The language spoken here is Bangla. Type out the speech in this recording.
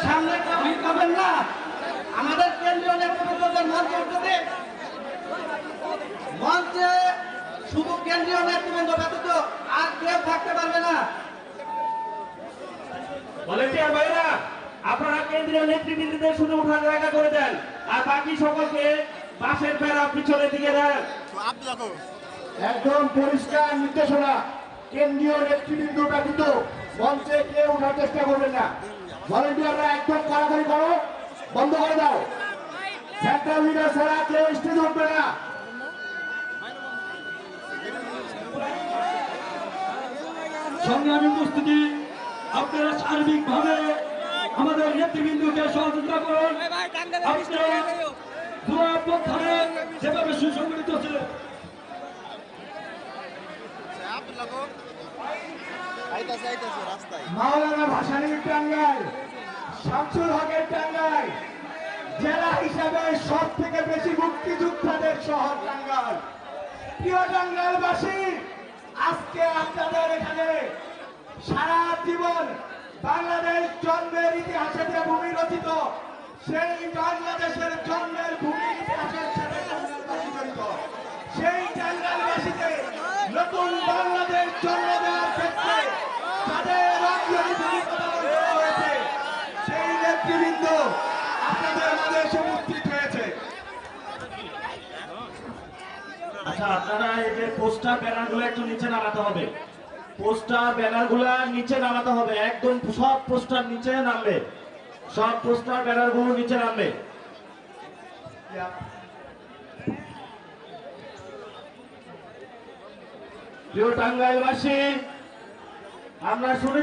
সামনে কেউ ভিড় করবেন না। আমাদের কেন্দ্রীয় নেতৃবৃন্দদের মঞ্চে উঠতে দিন। মঞ্চে শুধু কেন্দ্রীয় নেতৃবৃন্দ ব্যতীত আর কেউ থাকতে পারবে না। ভলান্টিয়ার ভাইরা, আপনারা কেন্দ্রীয় নেতৃবৃন্দদের শুধু উঠার জায়গা করে দেন, আর বাকি সকলকে বাসের বেড়া পিছনের দিকে দেন। একদম পরিষ্কার নির্দেশনা, কেন্দ্রীয় নেতৃবৃন্দ ব্যতীত মঞ্চে কেউ ওঠার চেষ্টা করবেন না। ভলান্টিয়াররা একদম কড়াকড়ি করো, বন্ধ করে দাও। সেন্ট্রাল লিডার ছাড়া কেউ স্টেজে উঠবে না। সংগ্রামী উপস্থিতি, আপনারা সার্বিকভাবে আমাদের নেতৃবৃন্দকে সহযোগিতা করুন। আপনারা দুয়াপথানে যেভাবে সুসংগঠিত ছিল, মাওলানা ভাসানীর টাঙ্গাইল, শামসুল হকের টাঙ্গাইল, জেলা হিসাবে সব থেকে বেশি মুক্তিযোদ্ধাদের শহর টাঙ্গাইল। প্রিয় টাঙ্গাইলবাসী, আজকে আপনাদের এখানে সারা জীবন বাংলাদেশ জন্মের ইতিহাসে যে ভূমি রচিত, সেই বাংলাদেশের জন্মের ভূমির ইতিহাসের সাথে টাঙ্গাইলবাসী জড়িত। সেই টাঙ্গাইলবাসীকে নতুন বাংলাদেশ জন্ম দেওয়ার ক্ষেত্রে তাদের অগ্রণী ভূমিকা পালন করা হয়েছে। সেই নেতৃবৃন্দ আপনাদের মাঝে এসে উপস্থিত হয়েছে। আচ্ছা, আপনারা এই যে পোস্টার ব্যানারগুলো একটু নিচে নামাতে হবে। পোস্টার ব্যানারগুলো নিচে নামাতে হবে, একদম সব পোস্টার নিচে নামবে, সব পোস্টার ব্যানারগুলো নিচে নামবে। প্রিয় টাঙ্গাইলবাসী, আমরা শুনে